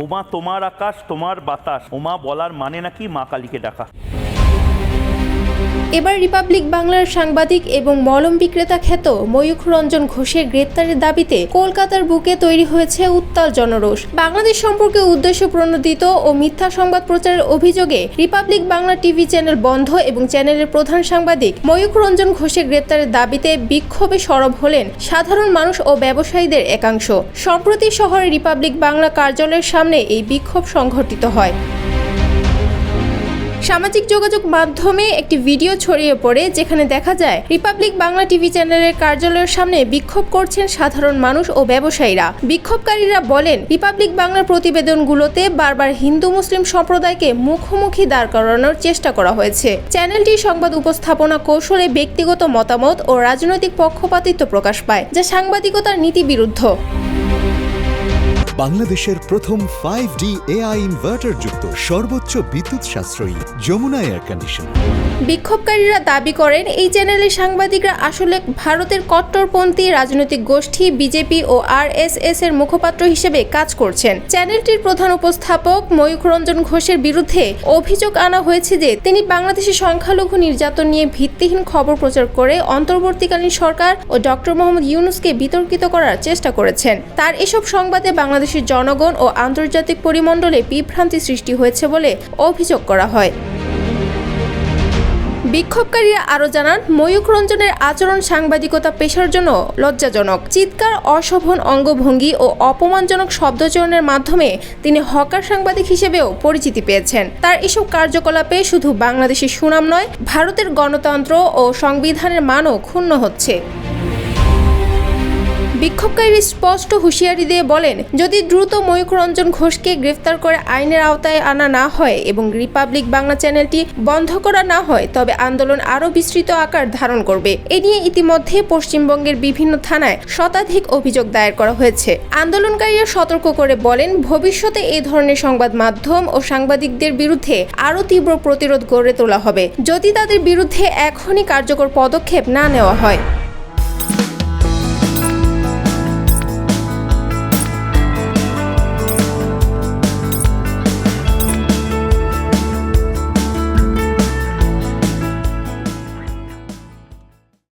ওমা তোমার আকাশ তোমার বাতাস, ওমা বলার মানে নাকি মা কালীকে ডাকা। এবার রিপাবলিক বাংলার সাংবাদিক এবং মলম বিক্রেতা খ্যাত ময়ূখ রঞ্জন ঘোষের গ্রেপ্তারের দাবিতে কলকাতার বুকে তৈরি হয়েছে উত্তাল জনরোষ। বাংলাদেশ সম্পর্কে উদ্দেশ্য প্রণোদিত ও মিথ্যা সংবাদ প্রচারের অভিযোগে রিপাবলিক বাংলা টিভি চ্যানেল বন্ধ এবং চ্যানেলের প্রধান সাংবাদিক ময়ূখ রঞ্জন ঘোষের গ্রেপ্তারের দাবিতে বিক্ষোভে সরব হলেন সাধারণ মানুষ ও ব্যবসায়ীদের একাংশ। সম্প্রতি শহরে রিপাবলিক বাংলা কার্যালয়ের সামনে এই বিক্ষোভ সংঘটিত হয়। সামাজিক যোগাযোগ মাধ্যমে একটি ভিডিও ছড়িয়ে পড়ে যেখানে দেখা যায় রিপাবলিক বাংলা টিভি চ্যানেলের কার্যালয়ের সামনে বিক্ষোভ করছেন সাধারণ মানুষ ও ব্যবসায়ীরা। বিক্ষোভকারীরা বলেন, রিপাবলিক বাংলার প্রতিবেদনগুলোতে বারবার হিন্দু মুসলিম সম্প্রদায়কে মুখোমুখি দাঁড় করানোর চেষ্টা করা হয়েছে। চ্যানেলটির সংবাদ উপস্থাপনা কৌশলে ব্যক্তিগত মতামত ও রাজনৈতিক পক্ষপাতিত্ব প্রকাশ পায়, যা সাংবাদিকতার নীতি বিরুদ্ধ। বাংলাদেশের প্রথম 5D AI ইনভার্টার যুক্ত সর্বোচ্চ বিদ্যুৎ সাশ্রয়ী যমুনা এয়ার কন্ডিশন। বিক্ষোভকারীরা দাবি করেন, এই চ্যানেলের সাংবাদিকরা আসলে ভারতের কট্টরপন্থী রাজনৈতিক গোষ্ঠী বিজেপি ও RSS এর মুখপাত্র হিসেবে কাজ করছেন। চ্যানেলটির প্রধান উপস্থাপক ময়ূখ রঞ্জন ঘোষের বিরুদ্ধে অভিযোগ আনা হয়েছে যে তিনি বাংলাদেশের সংখ্যালঘু নির্যাতন নিয়ে ভিত্তিহীন খবর প্রচার করে অন্তর্বর্তীকালীন সরকার ও ডক্টর মোহাম্মদ ইউনূসকে বিতর্কিত করার চেষ্টা করেছেন। তার এসব সংবাদে বাংলাদেশের জনগণ ও আন্তর্জাতিক পরিমণ্ডলে বিভ্রান্তি সৃষ্টি হয়েছে বলে অভিযোগ করা হয়। বিক্ষোভকারীরা আরও জানান, ময়ূখ রঞ্জনের আচরণ সাংবাদিকতা পেশার জন্য লজ্জাজনক। চিৎকার, অশোভন অঙ্গভঙ্গি ও অপমানজনক শব্দচয়নের মাধ্যমে তিনি হকার সাংবাদিক হিসেবেও পরিচিতি পেয়েছেন। তার এসব কার্যকলাপে শুধু বাংলাদেশের সুনাম নয়, ভারতের গণতন্ত্র ও সংবিধানের মানও ক্ষুণ্ণ হচ্ছে। বিক্ষোভকারী স্পষ্ট হুঁশিয়ারি দিয়ে বলেন, যদি দ্রুত ময়ূখ রঞ্জন ঘোষকে গ্রেফতার করে আইনের আওতায় আনা না হয় এবং রিপাবলিক বাংলা চ্যানেলটি বন্ধ করা না হয়, তবে আন্দোলন আরও বিস্তৃত আকার ধারণ করবে। এ নিয়ে ইতিমধ্যে পশ্চিমবঙ্গের বিভিন্ন থানায় শতাধিক অভিযোগ দায়ের করা হয়েছে। আন্দোলনকারীরা সতর্ক করে বলেন, ভবিষ্যতে এই ধরনের সংবাদ মাধ্যম ও সাংবাদিকদের বিরুদ্ধে আরও তীব্র প্রতিরোধ গড়ে তোলা হবে যদি তাদের বিরুদ্ধে এখনই কার্যকর পদক্ষেপ না নেওয়া হয়।